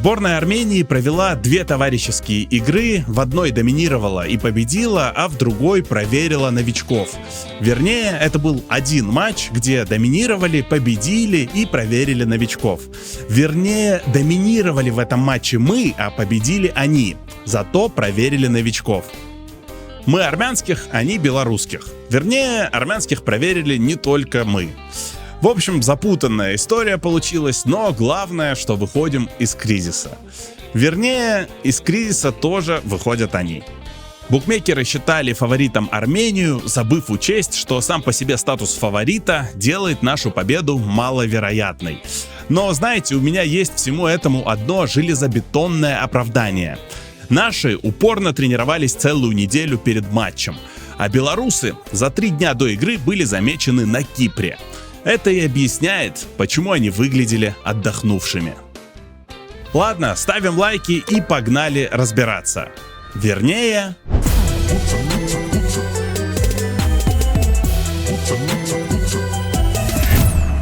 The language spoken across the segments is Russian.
Сборная Армении провела 2 товарищеские игры, в одной доминировала и победила, а в другой проверила новичков. Вернее, это был один матч, где доминировали, победили и проверили новичков. Вернее, доминировали в этом матче мы, а победили они, зато проверили новичков. Мы армянских, они белорусских. Вернее, армянских проверили не только мы. В общем, запутанная история получилась, но главное, что выходим из кризиса. Вернее, из кризиса тоже выходят они. Букмекеры считали фаворитом Армению, забыв учесть, что сам по себе статус фаворита делает нашу победу маловероятной. Но знаете, у меня есть всему этому одно железобетонное оправдание. Наши упорно тренировались целую неделю перед матчем, а белорусы за 3 дня до игры были замечены на Кипре. Это и объясняет, почему они выглядели отдохнувшими. Ладно, ставим лайки и погнали разбираться. Вернее...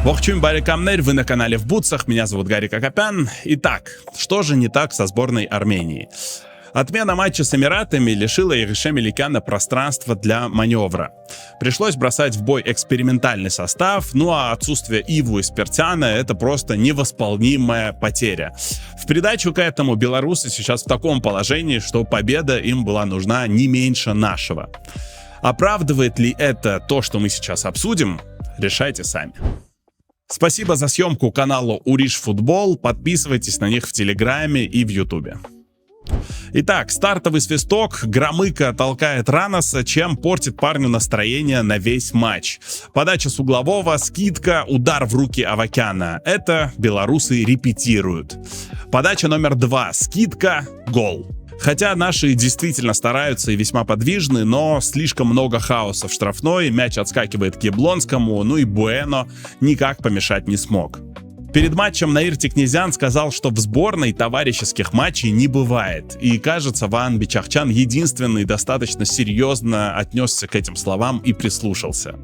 Вохчум барикамнер, вы на канале в бутсах, меня зовут Гарик Акопян. Итак, что же не так со сборной Армении? Отмена матча с Эмиратами лишила Ирыше Меликяна пространства для маневра. Пришлось бросать в бой экспериментальный состав, ну а отсутствие Иву и Спиртяна — это просто невосполнимая потеря. В придачу к этому белорусы сейчас в таком положении, что победа им была нужна не меньше нашего. Оправдывает ли это то, что мы сейчас обсудим? Решайте сами. Спасибо за съемку каналу Уриш Футбол, подписывайтесь на них в Телеграме и в Ютубе. Итак, стартовый свисток, Громыко толкает Раноса, чем портит парню настроение на весь матч. Подача с углового, скидка, удар в руки Авакяна. Это белорусы репетируют. Подача номер 2, скидка, гол. Хотя наши действительно стараются и весьма подвижны, но слишком много хаоса в штрафной, мяч отскакивает к Яблонскому, ну и Буэно никак помешать не смог. Перед матчем Наир Тикнезян сказал, что в сборной товарищеских матчей не бывает. И кажется, Ваан Бичахчан единственный достаточно серьезно отнесся к этим словам и прислушался.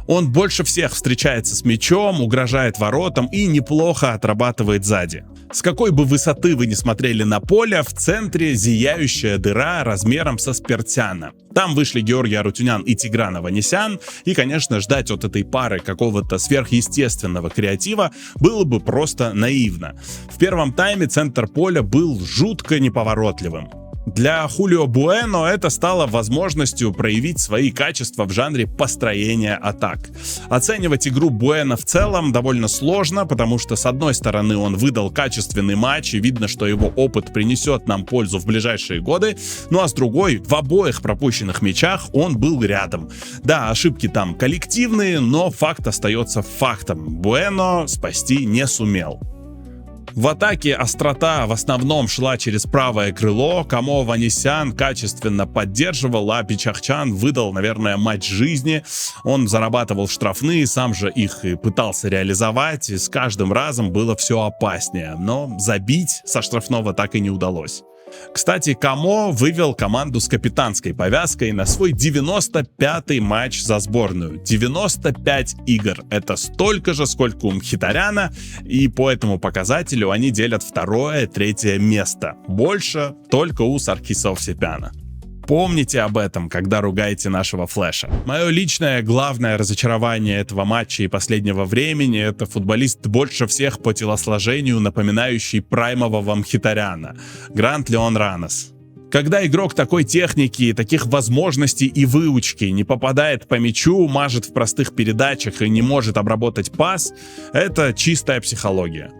Он больше всех встречается с мячом, угрожает воротам и неплохо отрабатывает сзади. С какой бы высоты вы ни смотрели на поле, в центре зияющая дыра размером со Спиртяна. Там вышли Георгий Арутюнян и Тигран Аванесян, и, конечно, ждать от этой пары какого-то сверхъестественного креатива было бы просто наивно. В первом тайме центр поля был жутко неповоротливым. Для Хулио Буэно это стало возможностью проявить свои качества в жанре построения атак. Оценивать игру Буэно в целом довольно сложно, потому что с одной стороны он выдал качественный матч, и видно, что его опыт принесет нам пользу в ближайшие годы, ну а с другой, в обоих пропущенных мячах он был рядом. Да, ошибки там коллективные, но факт остается фактом. Буэно спасти не сумел. В атаке острота в основном шла через правое крыло, Камо Аванесян качественно поддерживал, а Бичахчан выдал, наверное, матч жизни. Он зарабатывал штрафные, сам же их и пытался реализовать, и с каждым разом было все опаснее, но забить со штрафного так и не удалось. Кстати, Камо вывел команду с капитанской повязкой на свой 95-й матч за сборную. 95 игр. Это столько же, сколько у Мхитаряна, и по этому показателю они делят 2-3 место. Больше только у Саркисова Сепяна. Помните об этом, когда ругаете нашего Флэша. Мое личное главное разочарование этого матча и последнего времени — это футболист больше всех по телосложению, напоминающий праймового Мхитаряна — Грант Леон Ранос. Когда игрок такой техники, таких возможностей и выучки не попадает по мячу, мажет в простых передачах и не может обработать пас, это чистая психология.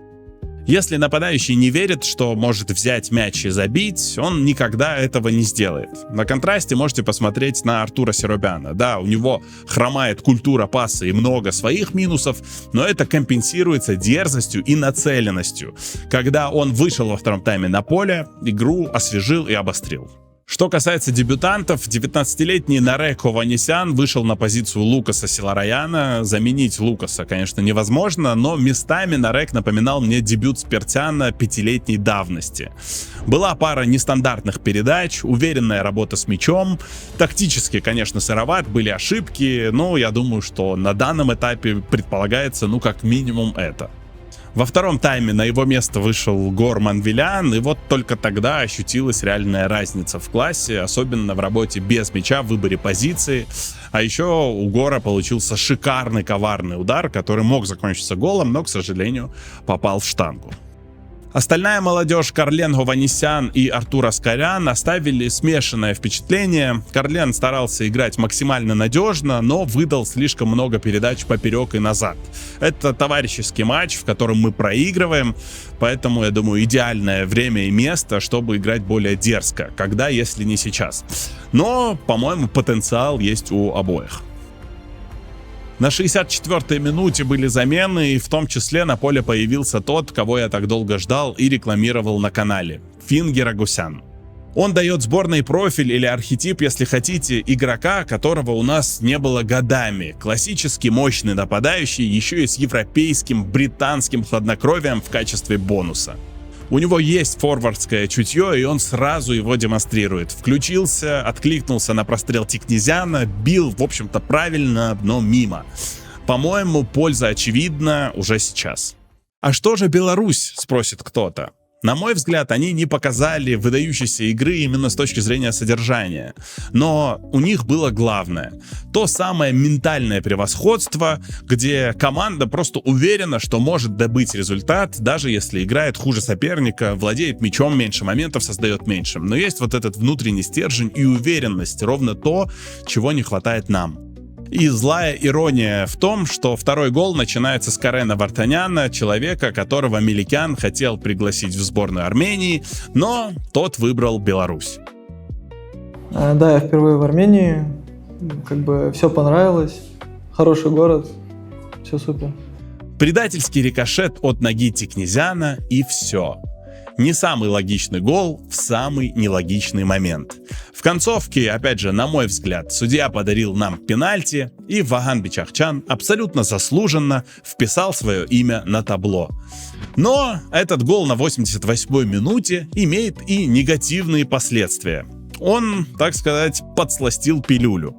Если нападающий не верит, что может взять мяч и забить, он никогда этого не сделает. На контрасте можете посмотреть на Артура Серобяна. Да, у него хромает культура паса и много своих минусов, но это компенсируется дерзостью и нацеленностью. Когда он вышел во втором тайме на поле, игру освежил и обострил. Что касается дебютантов, 19-летний Нарек Аванесян вышел на позицию Лукаса Силараяна. Заменить Лукаса, конечно, невозможно, но местами Нарек напоминал мне дебют Спиртяна 5-летней давности. Была пара нестандартных передач, уверенная работа с мячом. Тактически, конечно, сыроват, были ошибки, но я думаю, что на данном этапе предполагается, как минимум это. Во втором тайме на его место вышел Гор Манвелян, и вот только тогда ощутилась реальная разница в классе, особенно в работе без мяча, в выборе позиции. А еще у Гора получился шикарный коварный удар, который мог закончиться голом, но, к сожалению, попал в штангу. Остальная молодежь Карлен Гованесян и Артур Аскарян оставили смешанное впечатление. Карлен старался играть максимально надежно, но выдал слишком много передач поперек и назад. Это товарищеский матч, в котором мы проигрываем, поэтому, я думаю, идеальное время и место, чтобы играть более дерзко, когда, если не сейчас. Но, по-моему, потенциал есть у обоих. На 64-й минуте были замены, и в том числе на поле появился тот, кого я так долго ждал и рекламировал на канале — Финги Рагусян. Он дает сборной профиль или архетип, если хотите, игрока, которого у нас не было годами. Классический мощный нападающий, еще и с европейским, британским хладнокровием в качестве бонуса. У него есть форвардское чутье, и он сразу его демонстрирует. Включился, откликнулся на прострел Тикнезяна, бил, в общем-то, правильно, но мимо. По-моему, польза очевидна уже сейчас. А что же Беларусь, спросит кто-то. На мой взгляд, они не показали выдающейся игры именно с точки зрения содержания. Но у них было главное. То самое ментальное превосходство, где команда просто уверена, что может добыть результат, даже если играет хуже соперника, владеет мячом меньше, моментов создает меньше. Но есть вот этот внутренний стержень и уверенность, ровно то, чего не хватает нам. И злая ирония в том, что второй гол начинается с Карена Вартаняна, человека, которого Меликян хотел пригласить в сборную Армении, но тот выбрал Беларусь. Да, я впервые в Армении, все понравилось, хороший город, все супер. Предательский рикошет от ноги Тикнезяна, и все. Не самый логичный гол в самый нелогичный момент. В концовке, опять же, на мой взгляд, судья подарил нам пенальти, и Ваган Бичахчан абсолютно заслуженно вписал свое имя на табло. Но этот гол на 88-й минуте имеет и негативные последствия. Он, так сказать, подсластил пилюлю.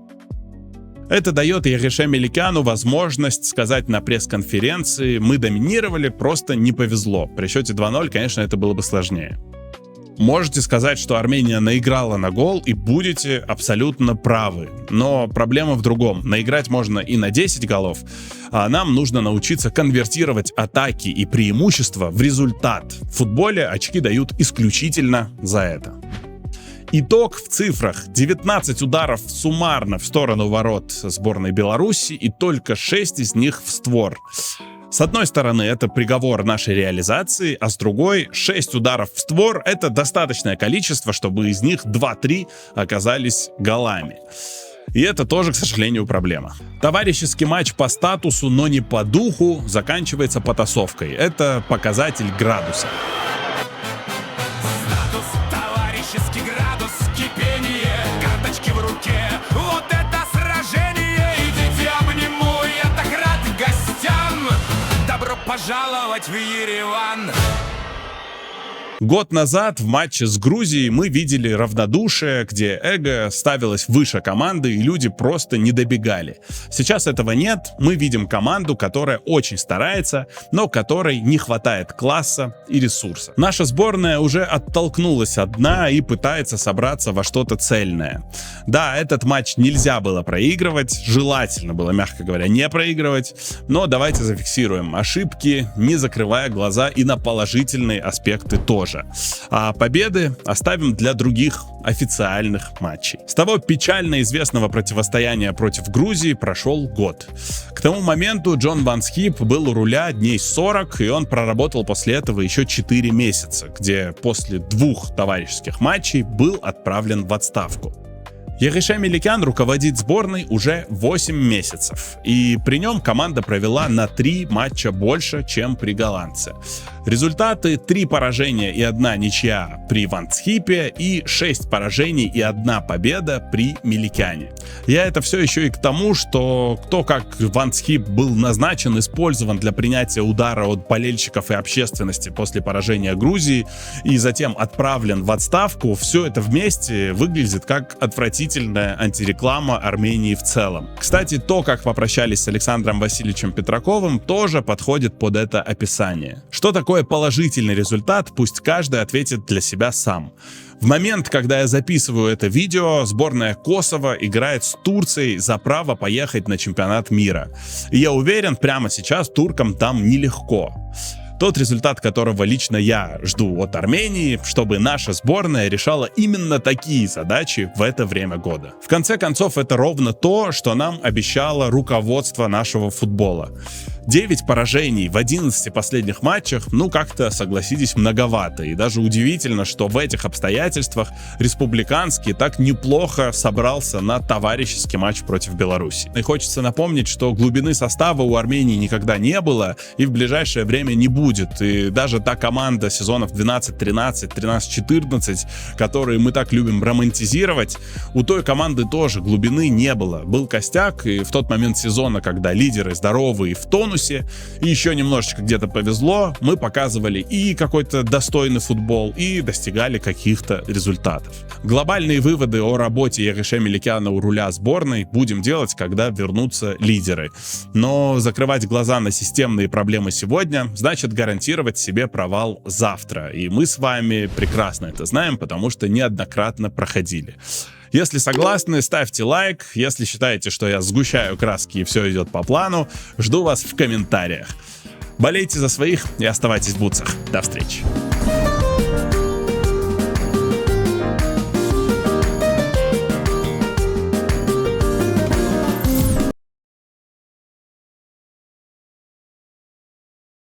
Это дает Егише Меликяну возможность сказать на пресс-конференции: мы доминировали, просто не повезло. При счете 2-0, конечно, это было бы сложнее. Можете сказать, что Армения наиграла на гол, и будете абсолютно правы. Но проблема в другом. Наиграть можно и на 10 голов, а нам нужно научиться конвертировать атаки и преимущества в результат. В футболе очки дают исключительно за это. Итог в цифрах: 19 ударов суммарно в сторону ворот сборной Беларуси, и только 6 из них в створ. С одной стороны, это приговор нашей реализации, а с другой, 6 ударов в створ — это достаточное количество, чтобы из них 2-3 оказались голами. И это тоже, к сожалению, проблема. Товарищеский матч по статусу, но не по духу, заканчивается потасовкой. Это показатель градуса. Пожаловать в Ереван. Год назад в матче с Грузией мы видели равнодушие, где эго ставилось выше команды и люди просто не добегали. Сейчас этого нет, мы видим команду, которая очень старается, но которой не хватает класса и ресурса. Наша сборная уже оттолкнулась от дна и пытается собраться во что-то цельное. Да, этот матч нельзя было проигрывать, желательно было, мягко говоря, не проигрывать, но давайте зафиксируем ошибки, не закрывая глаза и на положительные аспекты тоже. А победы оставим для других официальных матчей. С того печально известного противостояния против Грузии прошел год. К тому моменту Джон Ван Схип был у руля дней 40, и он проработал после этого еще 4 месяца, где после 2 товарищеских матчей был отправлен в отставку. Егише Меликян руководит сборной уже 8 месяцев, и при нем команда провела на 3 матча больше, чем при голландце. Результаты: 3 поражения и 1 ничья при Ван Схипе и 6 поражений и 1 победа при Меликяне. Я это все еще и к тому, что то, как Ван Схип был назначен, использован для принятия удара от болельщиков и общественности после поражения Грузии и затем отправлен в отставку, все это вместе выглядит как отвратительный отвратительная антиреклама Армении в целом. Кстати, то, как попрощались с Александром Васильевичем Петраковым, тоже подходит под это описание. Что такое положительный результат, пусть каждый ответит для себя сам. В момент, когда я записываю это видео, сборная Косово играет с Турцией за право поехать на чемпионат мира. И я уверен, прямо сейчас туркам там нелегко. Тот результат, которого лично я жду от Армении, чтобы наша сборная решала именно такие задачи в это время года. В конце концов, это ровно то, что нам обещало руководство нашего футбола. 9 поражений в 11 последних матчах, ну как-то, согласитесь, многовато. И даже удивительно, что в этих обстоятельствах республиканский так неплохо собрался на товарищеский матч против Беларуси. И хочется напомнить, что глубины состава у Армении никогда не было и в ближайшее время не будет. И даже та команда сезонов 12-13, 13-14, которые мы так любим романтизировать, у той команды тоже глубины не было. Был костяк, и в тот момент сезона, когда лидеры здоровы и в тонусе, и еще немножечко где-то повезло, мы показывали и какой-то достойный футбол, и достигали каких-то результатов. Глобальные выводы о работе Егише Меликяна у руля сборной будем делать, когда вернутся лидеры. Но закрывать глаза на системные проблемы сегодня значит гарантировать себе провал завтра. И мы с вами прекрасно это знаем, потому что неоднократно проходили. Если согласны, ставьте лайк. Если считаете, что я сгущаю краски и все идет по плану, жду вас в комментариях. Болейте за своих и оставайтесь в бутсах. До встречи.